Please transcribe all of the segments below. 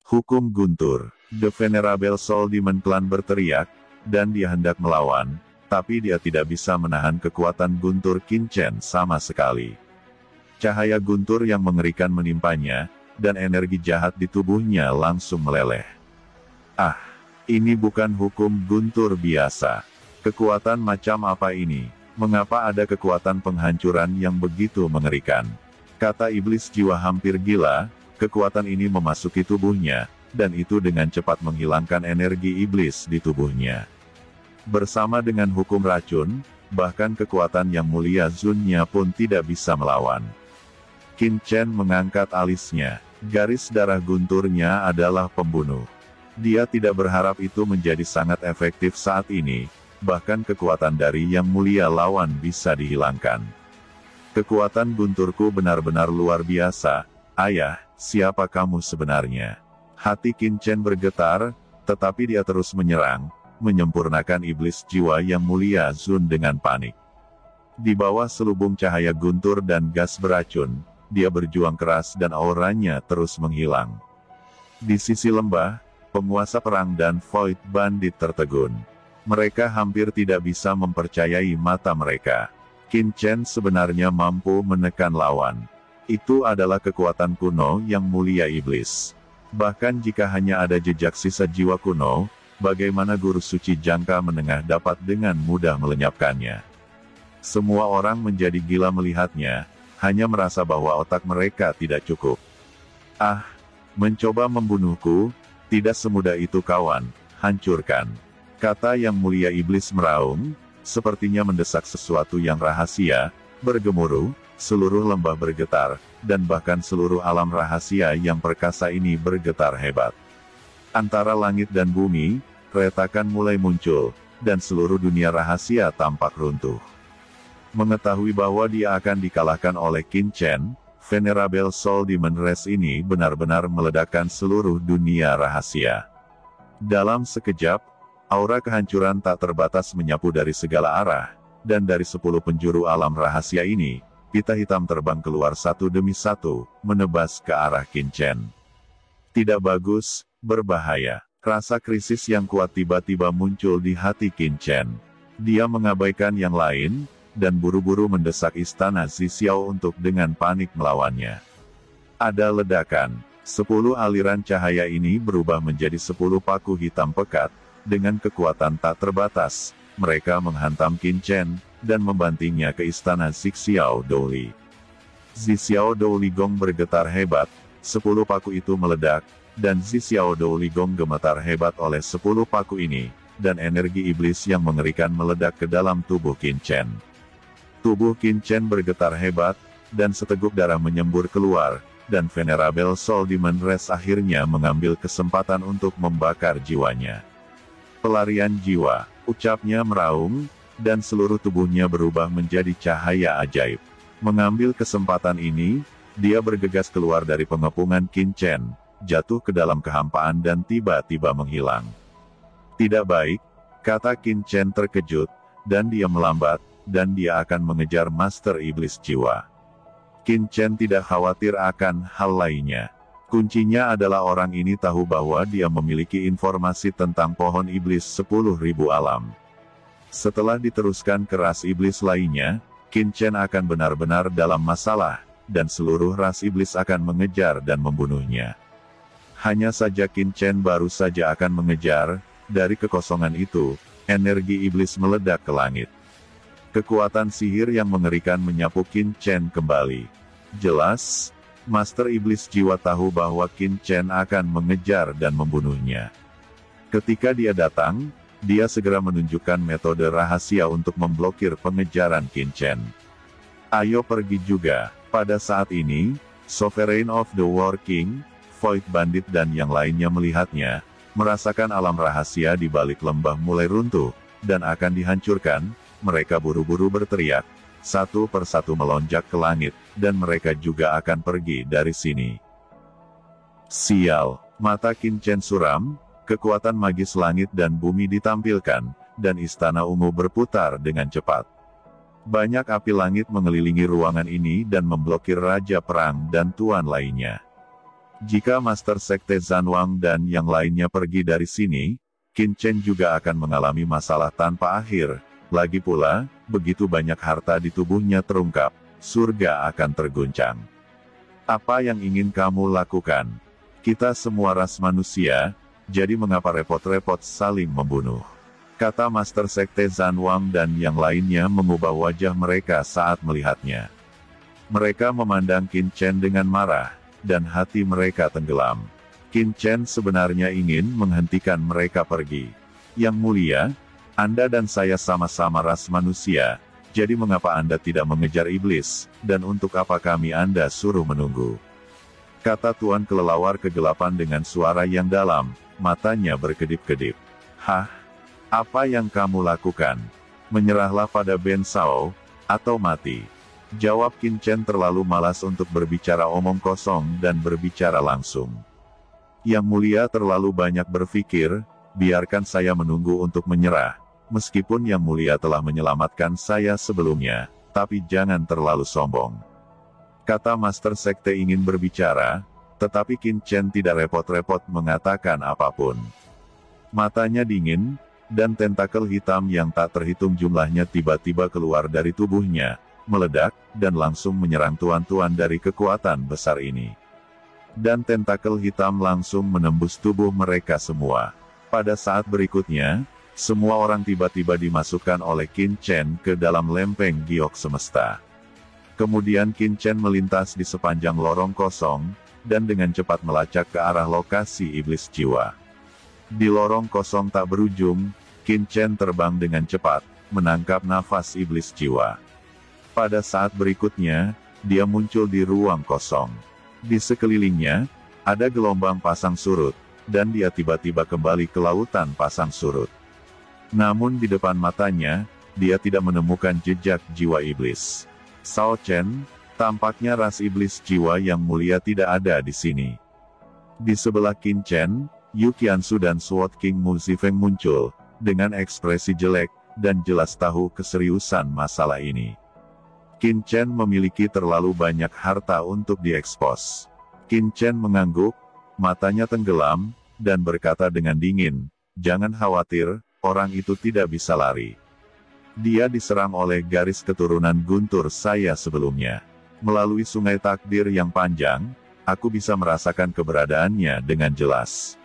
Hukum Guntur. The Venerable Soul Demon Clan berteriak, dan dia hendak melawan, tapi dia tidak bisa menahan kekuatan Guntur Qinchen sama sekali. Cahaya guntur yang mengerikan menimpanya, dan energi jahat di tubuhnya langsung meleleh. Ah, ini bukan hukum guntur biasa. Kekuatan macam apa ini? Mengapa ada kekuatan penghancuran yang begitu mengerikan? Kata iblis jiwa hampir gila, kekuatan ini memasuki tubuhnya, dan itu dengan cepat menghilangkan energi iblis di tubuhnya. Bersama dengan hukum racun, bahkan kekuatan yang mulia Zunnya pun tidak bisa melawan. Qinchen mengangkat alisnya. Garis darah gunturnya adalah pembunuh. Dia tidak berharap itu menjadi sangat efektif saat ini, bahkan kekuatan dari yang mulia lawan bisa dihilangkan. Kekuatan gunturku benar-benar luar biasa. Ayah, siapa kamu sebenarnya? Hati Qinchen bergetar, tetapi dia terus menyerang, menyempurnakan iblis jiwa yang mulia Zun dengan panik. Di bawah selubung cahaya guntur dan gas beracun, dia berjuang keras dan auranya terus menghilang. Di sisi lembah, penguasa perang dan Void Bandit tertegun. Mereka hampir tidak bisa mempercayai mata mereka. Qinchen sebenarnya mampu menekan lawan. Itu adalah kekuatan kuno yang mulia iblis. Bahkan jika hanya ada jejak sisa jiwa kuno, bagaimana guru suci jangka menengah dapat dengan mudah melenyapkannya? Semua orang menjadi gila melihatnya, hanya merasa bahwa otak mereka tidak cukup. Ah, mencoba membunuhku, tidak semudah itu kawan, hancurkan. Kata yang mulia iblis meraung, sepertinya mendesak sesuatu yang rahasia, bergemuruh, seluruh lembah bergetar, dan bahkan seluruh alam rahasia yang perkasa ini bergetar hebat. Antara langit dan bumi, retakan mulai muncul, dan seluruh dunia rahasia tampak runtuh. Mengetahui bahwa dia akan dikalahkan oleh Qinchen, Venerable Soul Demon Race ini benar-benar meledakkan seluruh dunia rahasia. Dalam sekejap, aura kehancuran tak terbatas menyapu dari segala arah, dan dari 10 penjuru alam rahasia ini, pita hitam terbang keluar satu demi satu, menebas ke arah Qinchen. Tidak bagus, berbahaya. Rasa krisis yang kuat tiba-tiba muncul di hati Qinchen. Dia mengabaikan yang lain, dan buru-buru mendesak istana Zixiao untuk dengan panik melawannya. Ada ledakan. 10 aliran cahaya ini berubah menjadi 10 paku hitam pekat. Dengan kekuatan tak terbatas, mereka menghantam Qinchen, dan membantingnya ke istana Zixiao Douli. Zixiao Douli Gong bergetar hebat, 10 paku itu meledak, dan Zixiao Douli Gong gemetar hebat oleh 10 paku ini, dan energi iblis yang mengerikan meledak ke dalam tubuh Qinchen. Tubuh Qinchen bergetar hebat, dan seteguk darah menyembur keluar, dan Venerable Soul Demon Race akhirnya mengambil kesempatan untuk membakar jiwanya. Pelarian jiwa, ucapnya meraung, dan seluruh tubuhnya berubah menjadi cahaya ajaib. Mengambil kesempatan ini, dia bergegas keluar dari pengepungan Qinchen, jatuh ke dalam kehampaan dan tiba-tiba menghilang. Tidak baik, kata Qinchen terkejut, dan dia melambat, dan dia akan mengejar Master Iblis Jiwa. Qinchen tidak khawatir akan hal lainnya. Kuncinya adalah orang ini tahu bahwa dia memiliki informasi tentang pohon iblis 10.000 alam. Setelah diteruskan ke ras iblis lainnya, Qinchen akan benar-benar dalam masalah, dan seluruh ras iblis akan mengejar dan membunuhnya. Hanya saja Qinchen baru saja akan mengejar, dari kekosongan itu, energi iblis meledak ke langit. Kekuatan sihir yang mengerikan menyapu Qinchen kembali. Jelas, Master Iblis Jiwa tahu bahwa Qinchen akan mengejar dan membunuhnya. Ketika dia datang, dia segera menunjukkan metode rahasia untuk memblokir pengejaran Qinchen. Ayo pergi juga. Pada saat ini, Sovereign of the War King, Void Bandit dan yang lainnya melihatnya, merasakan alam rahasia di balik lembah mulai runtuh, dan akan dihancurkan. Mereka buru-buru berteriak, satu persatu melonjak ke langit, dan mereka juga akan pergi dari sini. Sial, mata Qinchen suram, kekuatan magis langit dan bumi ditampilkan, dan istana ungu berputar dengan cepat. Banyak api langit mengelilingi ruangan ini dan memblokir Raja Perang dan Tuan lainnya. Jika Master Sekte Zanwang dan yang lainnya pergi dari sini, Qin Chen juga akan mengalami masalah tanpa akhir. Lagi pula, begitu banyak harta di tubuhnya terungkap, surga akan terguncang. Apa yang ingin kamu lakukan? Kita semua ras manusia, jadi mengapa repot-repot saling membunuh? Kata Master Sekte Zanwang dan yang lainnya mengubah wajah mereka saat melihatnya. Mereka memandang Qin Chen dengan marah, dan hati mereka tenggelam. Qin Chen sebenarnya ingin menghentikan mereka pergi. Yang mulia, Anda dan saya sama-sama ras manusia, jadi mengapa Anda tidak mengejar iblis, dan untuk apa kami Anda suruh menunggu? Kata Tuan Kelelawar Kegelapan dengan suara yang dalam, matanya berkedip-kedip. Hah? Apa yang kamu lakukan? Menyerahlah pada Ben Sao, atau mati. Jawab Qin Chen terlalu malas untuk berbicara omong kosong dan berbicara langsung. Yang mulia terlalu banyak berpikir, biarkan saya menunggu untuk menyerah. Meskipun yang mulia telah menyelamatkan saya sebelumnya, tapi jangan terlalu sombong. Kata Master Sekte ingin berbicara, tetapi Qin Chen tidak repot-repot mengatakan apapun. Matanya dingin, dan tentakel hitam yang tak terhitung jumlahnya tiba-tiba keluar dari tubuhnya, meledak, dan langsung menyerang tuan-tuan dari kekuatan besar ini. Dan tentakel hitam langsung menembus tubuh mereka semua. Pada saat berikutnya, semua orang tiba-tiba dimasukkan oleh Qin Chen ke dalam lempeng giok semesta. Kemudian Qin Chen melintas di sepanjang lorong kosong, dan dengan cepat melacak ke arah lokasi iblis jiwa. Di lorong kosong tak berujung, Qin Chen terbang dengan cepat, menangkap nafas iblis jiwa. Pada saat berikutnya, dia muncul di ruang kosong. Di sekelilingnya, ada gelombang pasang surut, dan dia tiba-tiba kembali ke lautan pasang surut. Namun di depan matanya, dia tidak menemukan jejak jiwa iblis. Sao Chen, tampaknya ras iblis jiwa yang mulia tidak ada di sini. Di sebelah Qin Chen, Yu Qiansu dan Sword King Mu Zifeng muncul, dengan ekspresi jelek, dan jelas tahu keseriusan masalah ini. Qin Chen memiliki terlalu banyak harta untuk diekspos. Qin Chen mengangguk, matanya tenggelam, dan berkata dengan dingin, "Jangan khawatir, orang itu tidak bisa lari. Dia diserang oleh garis keturunan guntur saya sebelumnya. Melalui sungai takdir yang panjang, aku bisa merasakan keberadaannya dengan jelas.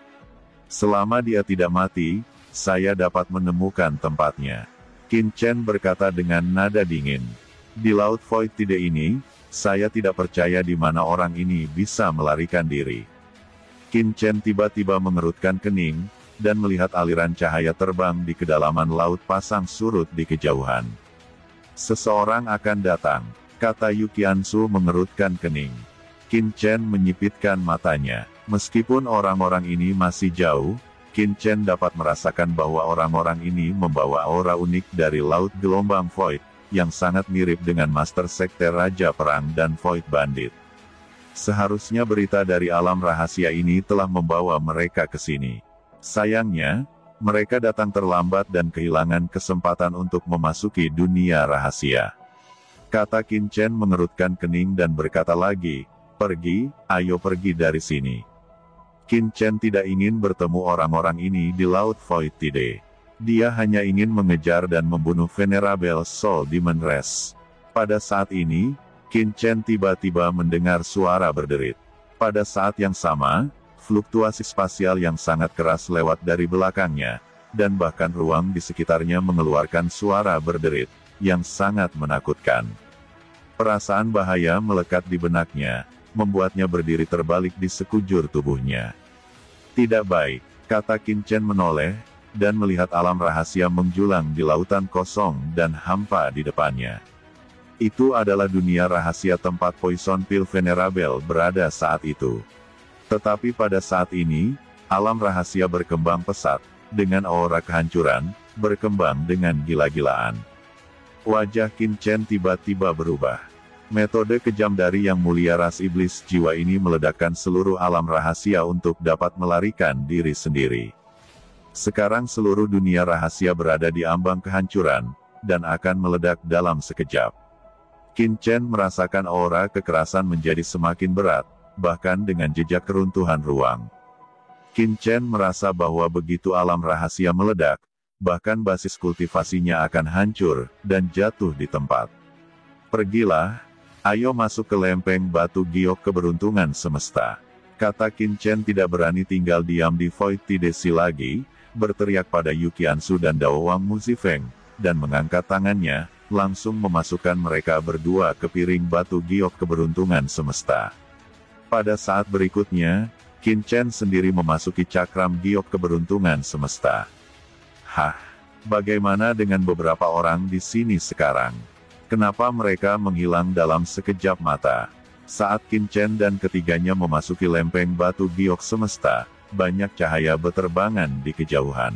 Selama dia tidak mati, saya dapat menemukan tempatnya." Qin Chen berkata dengan nada dingin. Di Laut Void Tide ini, saya tidak percaya di mana orang ini bisa melarikan diri. Qin Chen tiba-tiba mengerutkan kening, dan melihat aliran cahaya terbang di kedalaman laut pasang surut di kejauhan. Seseorang akan datang, kata Yu Qiansu mengerutkan kening. Qin Chen menyipitkan matanya. Meskipun orang-orang ini masih jauh, Qin Chen dapat merasakan bahwa orang-orang ini membawa aura unik dari laut gelombang Void, yang sangat mirip dengan Master Sekte Raja Perang dan Void Bandit. Seharusnya berita dari alam rahasia ini telah membawa mereka ke sini. Sayangnya, mereka datang terlambat dan kehilangan kesempatan untuk memasuki dunia rahasia. Kata Qin Chen mengerutkan kening dan berkata lagi, "Pergi, ayo pergi dari sini." Qin Chen tidak ingin bertemu orang-orang ini di Laut Void Tide. Dia hanya ingin mengejar dan membunuh Venerable Soul Demon Race. Pada saat ini, Qin Chen tiba-tiba mendengar suara berderit. Pada saat yang sama, fluktuasi spasial yang sangat keras lewat dari belakangnya, dan bahkan ruang di sekitarnya mengeluarkan suara berderit, yang sangat menakutkan. Perasaan bahaya melekat di benaknya, membuatnya berdiri terbalik di sekujur tubuhnya. Tidak baik, kata Qin Chen menoleh, dan melihat alam rahasia menjulang di lautan kosong dan hampa di depannya. Itu adalah dunia rahasia tempat Poison Pill Venerable berada saat itu. Tetapi pada saat ini, alam rahasia berkembang pesat, dengan aura kehancuran, berkembang dengan gila-gilaan. Wajah Qin Chen tiba-tiba berubah. Metode kejam dari yang mulia ras iblis jiwa ini meledakkan seluruh alam rahasia untuk dapat melarikan diri sendiri. Sekarang seluruh dunia rahasia berada di ambang kehancuran, dan akan meledak dalam sekejap. Qin Chen merasakan aura kekerasan menjadi semakin berat, bahkan dengan jejak keruntuhan ruang. Qin Chen merasa bahwa begitu alam rahasia meledak, bahkan basis kultivasinya akan hancur, dan jatuh di tempat. Pergilah, ayo masuk ke lempeng batu giok keberuntungan semesta. Kata Qin Chen tidak berani tinggal diam di Void Tidesi lagi, berteriak pada Yu Qiansu dan Dao Wang Muzifeng, dan mengangkat tangannya, langsung memasukkan mereka berdua ke piring batu giok keberuntungan semesta. Pada saat berikutnya, Qin Chen sendiri memasuki cakram giok keberuntungan semesta. Hah, bagaimana dengan beberapa orang di sini sekarang? Kenapa mereka menghilang dalam sekejap mata? Saat Qin Chen dan ketiganya memasuki lempeng batu giok semesta, banyak cahaya beterbangan di kejauhan.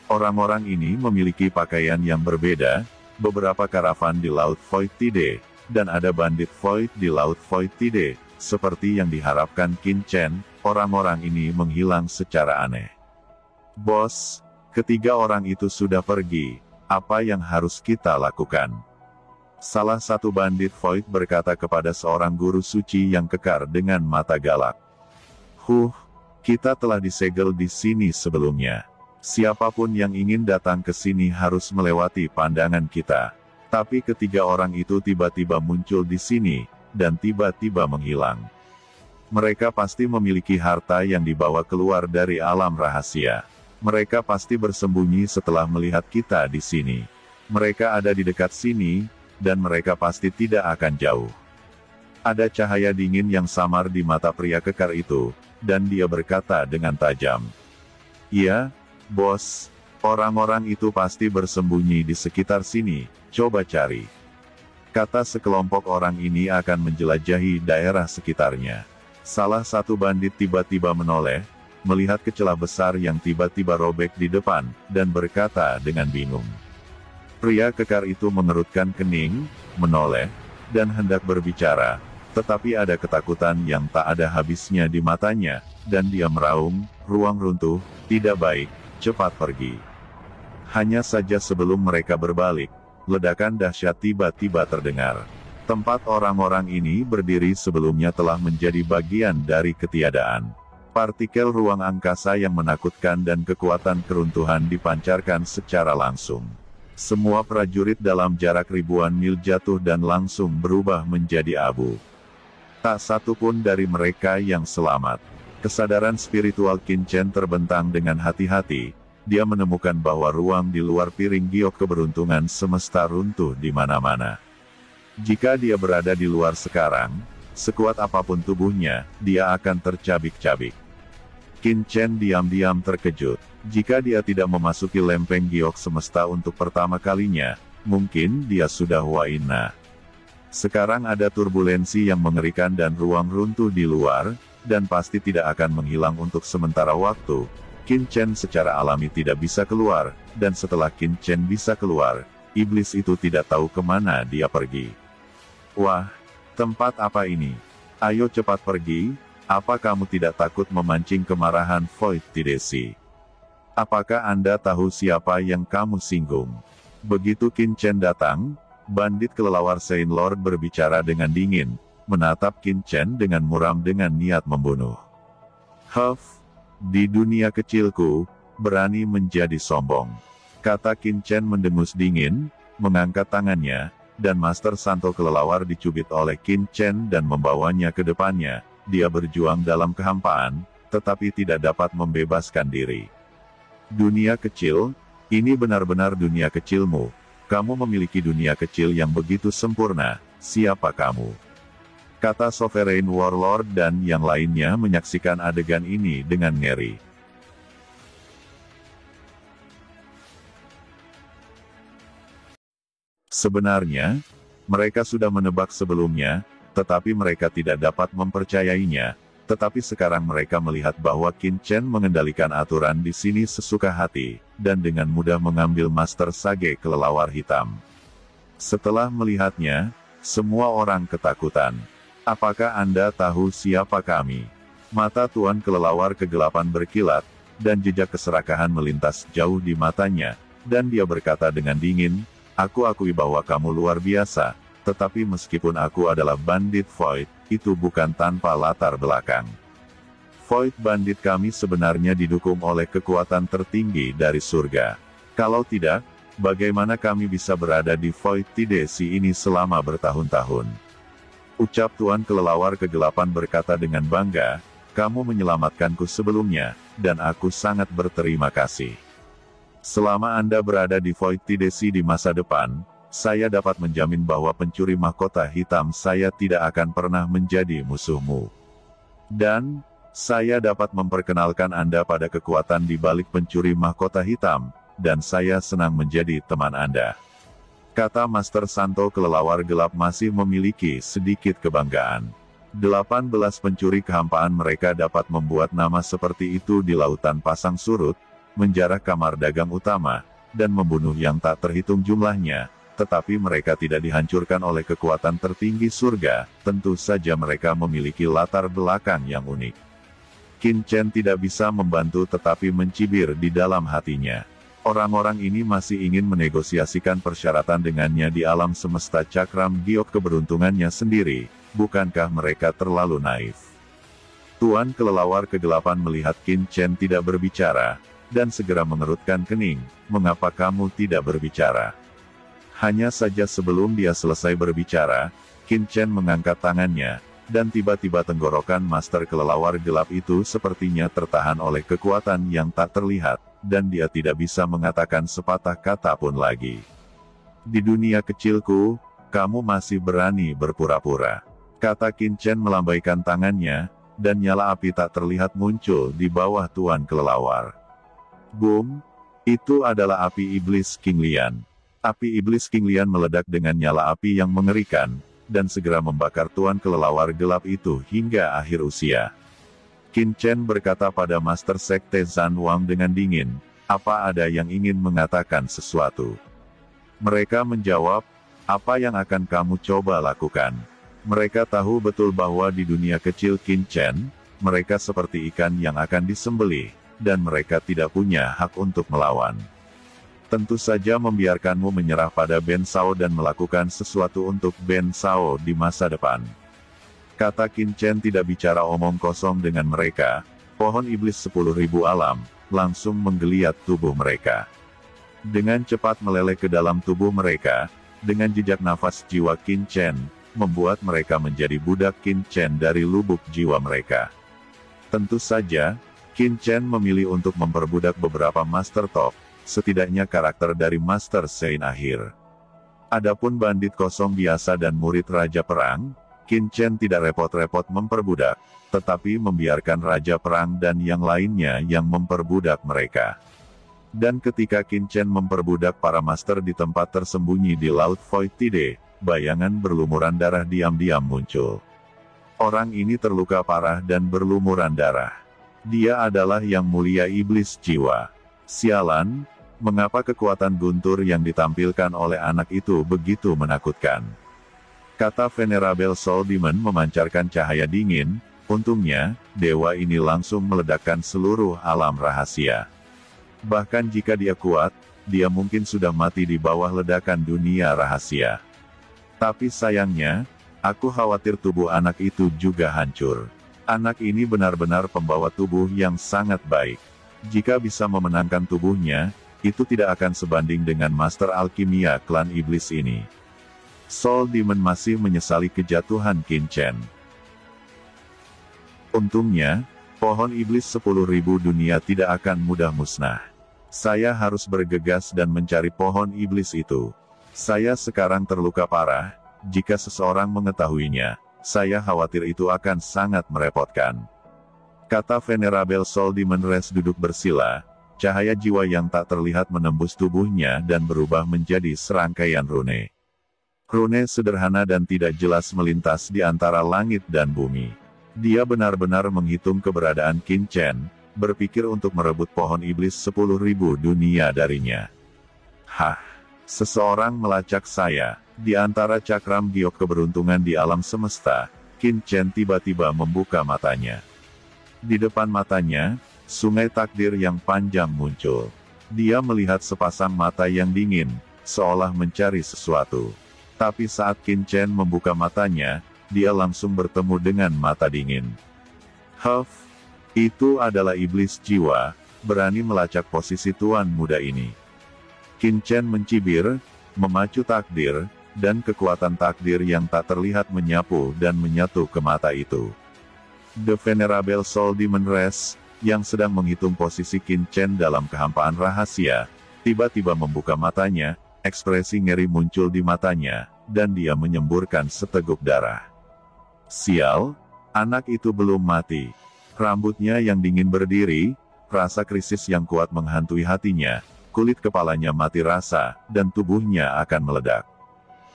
Orang-orang ini memiliki pakaian yang berbeda, beberapa karavan di Laut Void Tide, dan ada bandit Void di Laut Void Tide. Seperti yang diharapkan Qin Chen, orang-orang ini menghilang secara aneh. Bos, ketiga orang itu sudah pergi, apa yang harus kita lakukan? Salah satu bandit Void berkata kepada seorang guru suci yang kekar dengan mata galak. Kita telah disegel di sini sebelumnya. Siapapun yang ingin datang ke sini harus melewati pandangan kita. Tapi ketiga orang itu tiba-tiba muncul di sini, dan tiba-tiba menghilang. Mereka pasti memiliki harta yang dibawa keluar dari alam rahasia. Mereka pasti bersembunyi setelah melihat kita di sini. Mereka ada di dekat sini, dan mereka pasti tidak akan jauh. Ada cahaya dingin yang samar di mata pria kekar itu, dan dia berkata dengan tajam. Iya, bos, orang-orang itu pasti bersembunyi di sekitar sini, coba cari. Kata sekelompok orang ini akan menjelajahi daerah sekitarnya. Salah satu bandit tiba-tiba menoleh, melihat celah besar yang tiba-tiba robek di depan, dan berkata dengan bingung. Pria kekar itu mengerutkan kening, menoleh, dan hendak berbicara, tetapi ada ketakutan yang tak ada habisnya di matanya, dan dia meraung, ruang runtuh, tidak baik, cepat pergi. Hanya saja sebelum mereka berbalik, ledakan dahsyat tiba-tiba terdengar. Tempat orang-orang ini berdiri sebelumnya telah menjadi bagian dari ketiadaan. Partikel ruang angkasa yang menakutkan dan kekuatan keruntuhan dipancarkan secara langsung. Semua prajurit dalam jarak ribuan mil jatuh dan langsung berubah menjadi abu. Tak satu pun dari mereka yang selamat. Kesadaran spiritual Qin Chen terbentang dengan hati-hati. Dia menemukan bahwa ruang di luar piring giok keberuntungan semesta runtuh di mana-mana. Jika dia berada di luar sekarang, sekuat apapun tubuhnya, dia akan tercabik-cabik. Qin Chen diam-diam terkejut. Jika dia tidak memasuki lempeng giok semesta untuk pertama kalinya, mungkin dia sudah waina. Sekarang ada turbulensi yang mengerikan dan ruang runtuh di luar, dan pasti tidak akan menghilang untuk sementara waktu. Qin Chen secara alami tidak bisa keluar, dan setelah Qin Chen bisa keluar, iblis itu tidak tahu kemana dia pergi. Wah, tempat apa ini? Ayo cepat pergi, apa kamu tidak takut memancing kemarahan Void Tidesi? Apakah Anda tahu siapa yang kamu singgung? Begitu Qin Chen datang, bandit kelelawar Saint Lord berbicara dengan dingin, menatap Qin Chen dengan muram dengan niat membunuh. Di dunia kecilku, berani menjadi sombong. Kata Qin Chen mendengus dingin, mengangkat tangannya, dan Master Santo kelelawar dicubit oleh Qin Chen dan membawanya ke depannya. Dia berjuang dalam kehampaan, tetapi tidak dapat membebaskan diri. Dunia kecil, ini benar-benar dunia kecilmu. Kamu memiliki dunia kecil yang begitu sempurna, siapa kamu? Kata Sovereign Warlord dan yang lainnya menyaksikan adegan ini dengan ngeri. Sebenarnya, mereka sudah menebak sebelumnya, tetapi mereka tidak dapat mempercayainya. Tetapi sekarang mereka melihat bahwa Qin Chen mengendalikan aturan di sini sesuka hati, dan dengan mudah mengambil Master Sage kelelawar hitam. Setelah melihatnya, semua orang ketakutan. Apakah Anda tahu siapa kami? Mata Tuan kelelawar kegelapan berkilat, dan jejak keserakahan melintas jauh di matanya, dan dia berkata dengan dingin, aku akui bahwa kamu luar biasa, Tetapi meskipun aku adalah bandit Void, itu bukan tanpa latar belakang. Void bandit kami sebenarnya didukung oleh kekuatan tertinggi dari surga. Kalau tidak, bagaimana kami bisa berada di Void Tidesi ini selama bertahun-tahun? Ucap Tuan Kelelawar Kegelapan berkata dengan bangga, kamu menyelamatkanku sebelumnya, dan aku sangat berterima kasih. Selama Anda berada di Void Tidesi di masa depan, saya dapat menjamin bahwa pencuri mahkota hitam saya tidak akan pernah menjadi musuhmu. Dan, saya dapat memperkenalkan Anda pada kekuatan di balik pencuri mahkota hitam, dan saya senang menjadi teman Anda. Kata Master Santo Kelelawar Gelap masih memiliki sedikit kebanggaan. 18 pencuri kehampaan mereka dapat membuat nama seperti itu di lautan pasang surut, menjarah kamar dagang utama, dan membunuh yang tak terhitung jumlahnya, tetapi mereka tidak dihancurkan oleh kekuatan tertinggi surga, tentu saja mereka memiliki latar belakang yang unik. Qin Chen tidak bisa membantu tetapi mencibir di dalam hatinya. Orang-orang ini masih ingin menegosiasikan persyaratan dengannya di alam semesta cakram giok keberuntungannya sendiri, bukankah mereka terlalu naif? Tuan Kelelawar Kegelapan melihat Qin Chen tidak berbicara, dan segera mengerutkan kening, mengapa kamu tidak berbicara? Hanya saja sebelum dia selesai berbicara, Qin Chen mengangkat tangannya, dan tiba-tiba tenggorokan Master Kelelawar Gelap itu sepertinya tertahan oleh kekuatan yang tak terlihat, dan dia tidak bisa mengatakan sepatah kata pun lagi. Di dunia kecilku, kamu masih berani berpura-pura. Kata Qin Chen melambaikan tangannya, dan nyala api tak terlihat muncul di bawah Tuan Kelelawar. Boom! Itu adalah api iblis King Lian. Api iblis King Lian meledak dengan nyala api yang mengerikan, dan segera membakar Tuan Kelelawar Gelap itu hingga akhir usia. Qin Chen berkata pada Master Sekte Zan Wang dengan dingin, apa ada yang ingin mengatakan sesuatu? Mereka menjawab, apa yang akan kamu coba lakukan? Mereka tahu betul bahwa di dunia kecil Qin Chen, mereka seperti ikan yang akan disembelih, dan mereka tidak punya hak untuk melawan. Tentu saja membiarkanmu menyerah pada Ben Sao dan melakukan sesuatu untuk Ben Sao di masa depan. Kata Qin Chen tidak bicara omong kosong dengan mereka, pohon iblis 10.000 alam, langsung menggeliat tubuh mereka. Dengan cepat meleleh ke dalam tubuh mereka, dengan jejak nafas jiwa Qin Chen, membuat mereka menjadi budak Qin Chen dari lubuk jiwa mereka. Tentu saja, Qin Chen memilih untuk memperbudak beberapa Master Top, setidaknya karakter dari Master Sein akhir. Adapun bandit kosong biasa dan murid Raja Perang, Qin Chen tidak repot-repot memperbudak, tetapi membiarkan Raja Perang dan yang lainnya yang memperbudak mereka. Dan ketika Qin Chen memperbudak para master di tempat tersembunyi di Laut Void Tide, bayangan berlumuran darah diam-diam muncul. Orang ini terluka parah dan berlumuran darah. Dia adalah yang mulia iblis jiwa. Sialan, mengapa kekuatan guntur yang ditampilkan oleh anak itu begitu menakutkan? Kata Venerable Soul Demon memancarkan cahaya dingin, untungnya, dewa ini langsung meledakkan seluruh alam rahasia. Bahkan jika dia kuat, dia mungkin sudah mati di bawah ledakan dunia rahasia. Tapi sayangnya, aku khawatir tubuh anak itu juga hancur. Anak ini benar-benar pembawa tubuh yang sangat baik. Jika bisa memenangkan tubuhnya, itu tidak akan sebanding dengan Master Alkimia klan iblis ini. Soul Demon masih menyesali kejatuhan Qin Chen. Untungnya, pohon iblis 10.000 dunia tidak akan mudah musnah. Saya harus bergegas dan mencari pohon iblis itu. Saya sekarang terluka parah, jika seseorang mengetahuinya, saya khawatir itu akan sangat merepotkan. Kata Venerable Soul Demon Res duduk bersila, cahaya jiwa yang tak terlihat menembus tubuhnya dan berubah menjadi serangkaian rune. Rune sederhana dan tidak jelas melintas di antara langit dan bumi. Dia benar-benar menghitung keberadaan Qin Chen, berpikir untuk merebut pohon iblis 10.000 dunia darinya. Hah, seseorang melacak saya. Di antara cakram giok keberuntungan di alam semesta, Qin Chen tiba-tiba membuka matanya. Di depan matanya, sungai takdir yang panjang muncul. Dia melihat sepasang mata yang dingin, seolah mencari sesuatu. Tapi saat Qin Chen membuka matanya, dia langsung bertemu dengan mata dingin. Huff, itu adalah iblis jiwa, berani melacak posisi tuan muda ini. Qin Chen mencibir, memacu takdir, dan kekuatan takdir yang tak terlihat menyapu dan menyatu ke mata itu. The Venerable Soul Demon Race, yang sedang menghitung posisi Qin Chen dalam kehampaan rahasia, tiba-tiba membuka matanya, ekspresi ngeri muncul di matanya, dan dia menyemburkan seteguk darah. Sial, anak itu belum mati. Rambutnya yang dingin berdiri, rasa krisis yang kuat menghantui hatinya, kulit kepalanya mati rasa, dan tubuhnya akan meledak.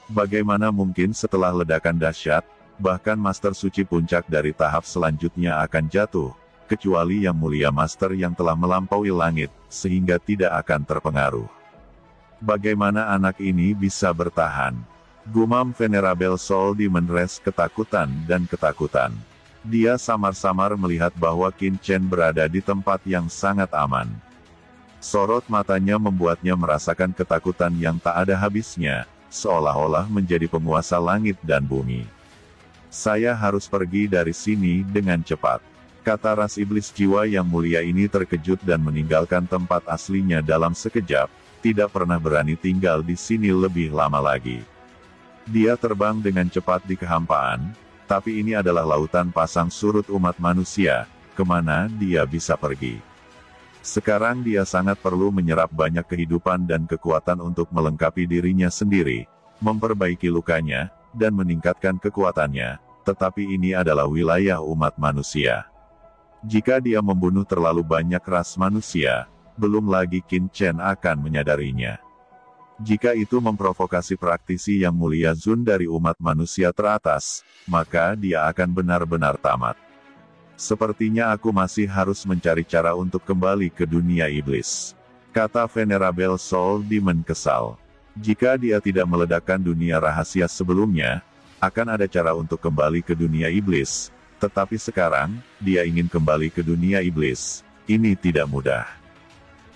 Bagaimana mungkin setelah ledakan dahsyat, bahkan Master Suci puncak dari tahap selanjutnya akan jatuh, kecuali Yang Mulia Master yang telah melampaui langit, sehingga tidak akan terpengaruh. Bagaimana anak ini bisa bertahan? Gumam Venerable Soul Demon Race ketakutan dan ketakutan. Dia samar-samar melihat bahwa Qin Chen berada di tempat yang sangat aman. Sorot matanya membuatnya merasakan ketakutan yang tak ada habisnya, seolah-olah menjadi penguasa langit dan bumi. Saya harus pergi dari sini dengan cepat. Kata ras iblis jiwa yang mulia ini terkejut dan meninggalkan tempat aslinya dalam sekejap, tidak pernah berani tinggal di sini lebih lama lagi. Dia terbang dengan cepat di kehampaan, tapi ini adalah lautan pasang surut umat manusia, kemana dia bisa pergi. Sekarang dia sangat perlu menyerap banyak kehidupan dan kekuatan untuk melengkapi dirinya sendiri, memperbaiki lukanya, dan meningkatkan kekuatannya, tetapi ini adalah wilayah umat manusia. Jika dia membunuh terlalu banyak ras manusia, belum lagi Qin Chen akan menyadarinya. Jika itu memprovokasi praktisi yang mulia Zun dari umat manusia teratas, maka dia akan benar-benar tamat. Sepertinya aku masih harus mencari cara untuk kembali ke dunia iblis. Kata Venerable Soul Demon kesal. Jika dia tidak meledakkan dunia rahasia sebelumnya, akan ada cara untuk kembali ke dunia iblis. Tetapi sekarang, dia ingin kembali ke dunia iblis. Ini tidak mudah.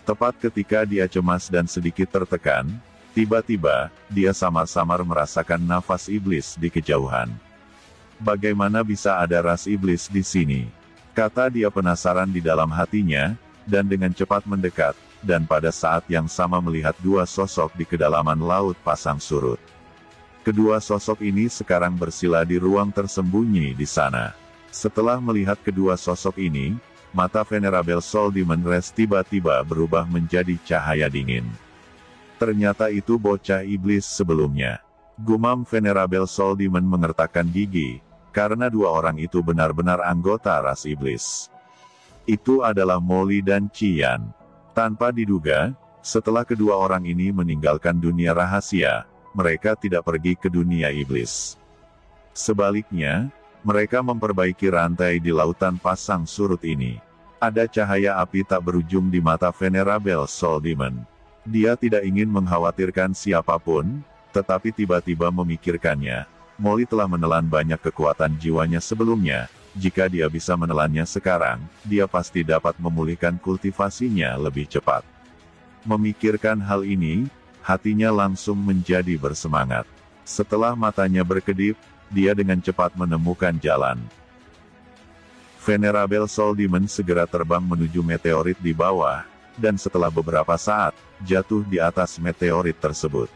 Tepat ketika dia cemas dan sedikit tertekan, tiba-tiba, dia samar-samar merasakan nafas iblis di kejauhan. Bagaimana bisa ada ras iblis di sini? Kata dia penasaran di dalam hatinya, dan dengan cepat mendekat, dan pada saat yang sama melihat dua sosok di kedalaman laut pasang surut. Kedua sosok ini sekarang bersila di ruang tersembunyi di sana. Setelah melihat kedua sosok ini, mata Venerable Soul Demon Race tiba-tiba berubah menjadi cahaya dingin. Ternyata itu bocah iblis sebelumnya. Gumam Venerable Soul Demon mengertakkan gigi, karena dua orang itu benar-benar anggota ras iblis. Itu adalah Molly dan Qian. Tanpa diduga, setelah kedua orang ini meninggalkan dunia rahasia, mereka tidak pergi ke dunia iblis. Sebaliknya, mereka memperbaiki rantai di lautan pasang surut ini. Ada cahaya api tak berujung di mata Venerable Soul Demon. Dia tidak ingin mengkhawatirkan siapapun, tetapi tiba-tiba memikirkannya. Molly telah menelan banyak kekuatan jiwanya sebelumnya. Jika dia bisa menelannya sekarang, dia pasti dapat memulihkan kultivasinya lebih cepat. Memikirkan hal ini, hatinya langsung menjadi bersemangat. Setelah matanya berkedip, dia dengan cepat menemukan jalan. Venerable Soul Demon segera terbang menuju meteorit di bawah, dan setelah beberapa saat, jatuh di atas meteorit tersebut.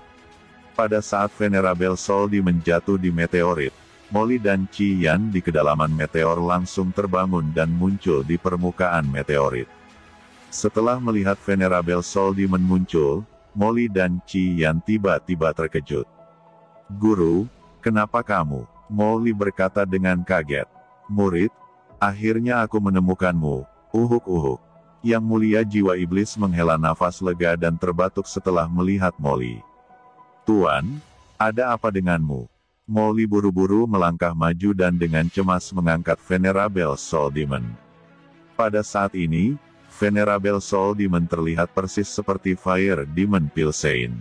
Pada saat Venerable Soul Demon jatuh di meteorit, Molly dan Qian di kedalaman meteor langsung terbangun dan muncul di permukaan meteorit. Setelah melihat Venerable Soul Demon muncul, Molly dan Qian tiba-tiba terkejut. "Guru, kenapa kamu?" Molly berkata dengan kaget. "Murid, akhirnya aku menemukanmu, uhuk-uhuk." Yang Mulia Jiwa Iblis menghela nafas lega dan terbatuk setelah melihat Molly. "Tuan, ada apa denganmu?" Molly buru-buru melangkah maju dan dengan cemas mengangkat Venerable Soul Demon. Pada saat ini, Venerable Soul Demon terlihat persis seperti Fire Demon Pilsein.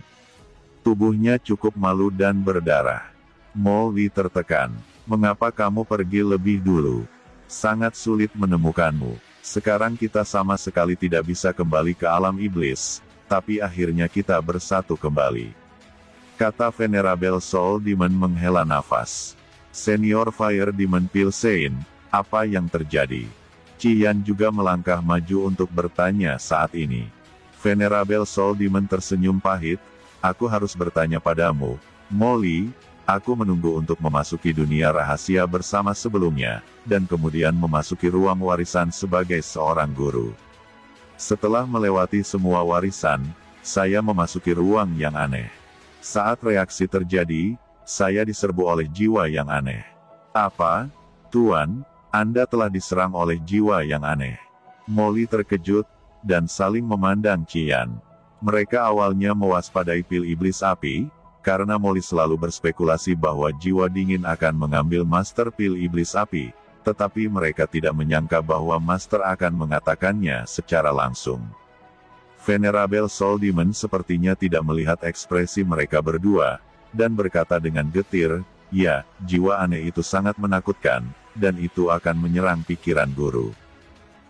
Tubuhnya cukup malu dan berdarah. Molly tertekan. "Mengapa kamu pergi lebih dulu? Sangat sulit menemukanmu. Sekarang kita sama sekali tidak bisa kembali ke alam iblis, tapi akhirnya kita bersatu kembali." kata Venerable Soul Demon menghela nafas. Senior Fire Demon Pilsein, apa yang terjadi? Qian juga melangkah maju untuk bertanya saat ini. Venerable Soul Demon tersenyum pahit, aku harus bertanya padamu, Molly, aku menunggu untuk memasuki dunia rahasia bersama sebelumnya, dan kemudian memasuki ruang warisan sebagai seorang guru. Setelah melewati semua warisan, saya memasuki ruang yang aneh. Saat reaksi terjadi, saya diserbu oleh jiwa yang aneh. Apa? Tuan, Anda telah diserang oleh jiwa yang aneh. Molly terkejut, dan saling memandang Qian. Mereka awalnya mewaspadai pil iblis api, karena Molly selalu berspekulasi bahwa jiwa dingin akan mengambil master pil iblis api, tetapi mereka tidak menyangka bahwa master akan mengatakannya secara langsung. Venerable Soul Demon sepertinya tidak melihat ekspresi mereka berdua, dan berkata dengan getir, ya, jiwa aneh itu sangat menakutkan, dan itu akan menyerang pikiran guru.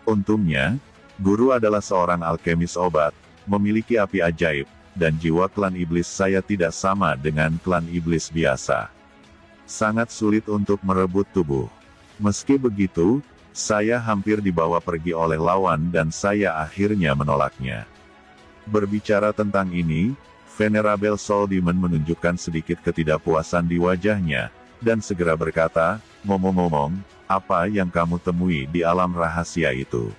Untungnya, guru adalah seorang alkemis obat, memiliki api ajaib, dan jiwa klan iblis saya tidak sama dengan klan iblis biasa. Sangat sulit untuk merebut tubuh. Meski begitu, saya hampir dibawa pergi oleh lawan dan saya akhirnya menolaknya. Berbicara tentang ini, Venerable Soul Demon menunjukkan sedikit ketidakpuasan di wajahnya, dan segera berkata, ngomong-ngomong, apa yang kamu temui di alam rahasia itu?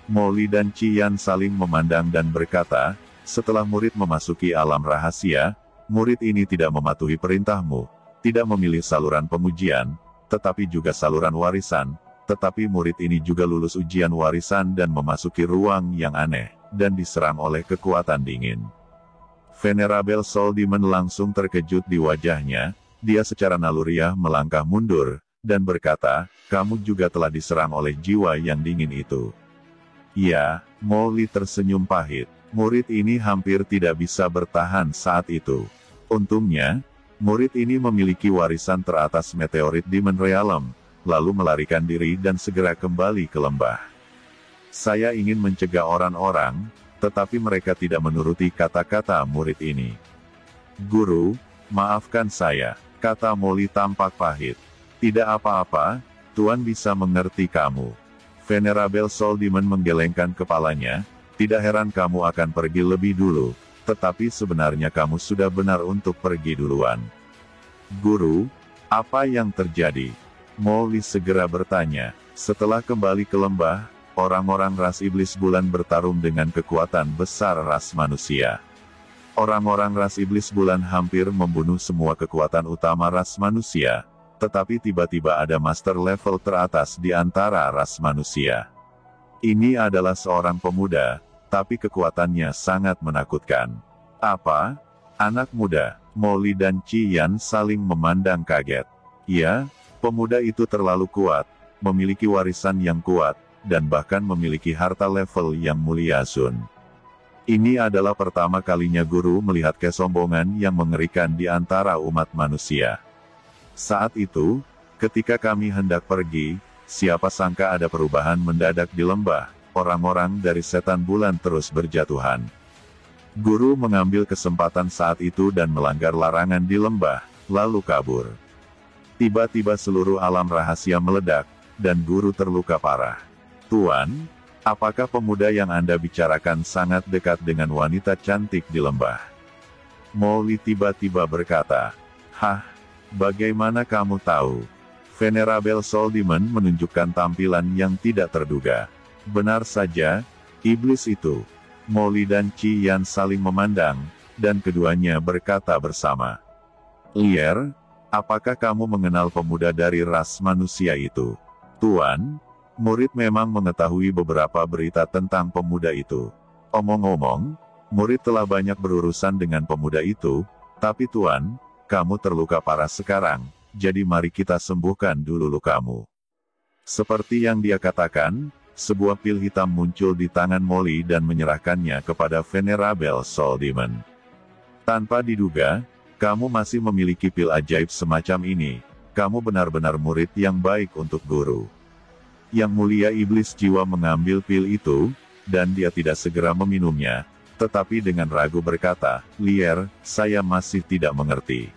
Molly dan Qian saling memandang dan berkata, setelah murid memasuki alam rahasia, murid ini tidak mematuhi perintahmu, tidak memilih saluran pemujian, tetapi juga saluran warisan, tetapi murid ini juga lulus ujian warisan dan memasuki ruang yang aneh, dan diserang oleh kekuatan dingin. Venerable Soul Demon langsung terkejut di wajahnya, dia secara naluriah melangkah mundur, dan berkata, kamu juga telah diserang oleh jiwa yang dingin itu. Ya, Molly tersenyum pahit, murid ini hampir tidak bisa bertahan saat itu. Untungnya, murid ini memiliki warisan teratas meteorit Demon Realm, lalu melarikan diri dan segera kembali ke lembah. Saya ingin mencegah orang-orang, tetapi mereka tidak menuruti kata-kata murid ini. Guru, maafkan saya, kata Molly tampak pahit. Tidak apa-apa, Tuan bisa mengerti kamu. Venerable Soul Demon menggelengkan kepalanya, tidak heran kamu akan pergi lebih dulu. Tetapi sebenarnya kamu sudah benar untuk pergi duluan. Guru, apa yang terjadi? Molly segera bertanya. Setelah kembali ke lembah, orang-orang ras iblis bulan bertarung dengan kekuatan besar ras manusia. Orang-orang ras iblis bulan hampir membunuh semua kekuatan utama ras manusia, tetapi tiba-tiba ada master level teratas di antara ras manusia. Ini adalah seorang pemuda, tapi kekuatannya sangat menakutkan. Apa? Anak muda, Molly dan Qian saling memandang kaget. Ya, pemuda itu terlalu kuat, memiliki warisan yang kuat, dan bahkan memiliki harta level yang mulia Sun. Ini adalah pertama kalinya guru melihat kesombongan yang mengerikan di antara umat manusia. Saat itu, ketika kami hendak pergi, siapa sangka ada perubahan mendadak di lembah. Orang-orang dari setan bulan terus berjatuhan. Guru mengambil kesempatan saat itu dan melanggar larangan di lembah, lalu kabur. Tiba-tiba seluruh alam rahasia meledak, dan guru terluka parah. Tuan, apakah pemuda yang Anda bicarakan sangat dekat dengan wanita cantik di lembah? Molly tiba-tiba berkata, hah, bagaimana kamu tahu? Venerable Soul Demon menunjukkan tampilan yang tidak terduga. Benar saja, iblis itu. Molly dan Qian saling memandang, dan keduanya berkata bersama. Lier, apakah kamu mengenal pemuda dari ras manusia itu? Tuan, murid memang mengetahui beberapa berita tentang pemuda itu. Omong-omong, murid telah banyak berurusan dengan pemuda itu, tapi Tuan, kamu terluka parah sekarang, jadi mari kita sembuhkan dulu lukamu. Seperti yang dia katakan, sebuah pil hitam muncul di tangan Molly dan menyerahkannya kepada Venerable Soul Demon. Tanpa diduga, kamu masih memiliki pil ajaib semacam ini, kamu benar-benar murid yang baik untuk guru. Yang mulia iblis jiwa mengambil pil itu, dan dia tidak segera meminumnya, tetapi dengan ragu berkata, "Lier, saya masih tidak mengerti.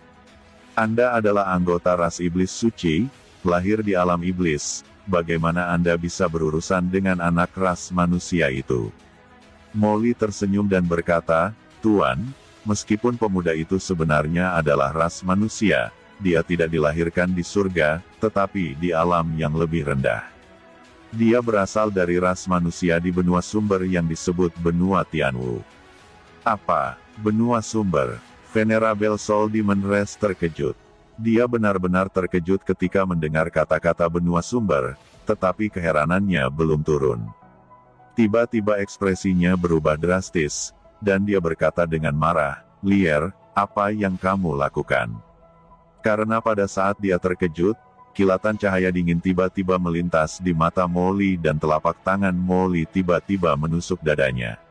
Anda adalah anggota ras iblis suci, lahir di alam iblis, bagaimana Anda bisa berurusan dengan anak ras manusia itu?" Molly tersenyum dan berkata, "Tuan, meskipun pemuda itu sebenarnya adalah ras manusia, dia tidak dilahirkan di surga, tetapi di alam yang lebih rendah. Dia berasal dari ras manusia di benua sumber yang disebut benua Tianwu." "Apa, benua sumber?" Venerable Soul Demon Race terkejut. Dia benar-benar terkejut ketika mendengar kata-kata benua sumber, tetapi keheranannya belum turun. Tiba-tiba ekspresinya berubah drastis, dan dia berkata dengan marah, "Lier, apa yang kamu lakukan?" Karena pada saat dia terkejut, kilatan cahaya dingin tiba-tiba melintas di mata Molly dan telapak tangan Molly tiba-tiba menusuk dadanya.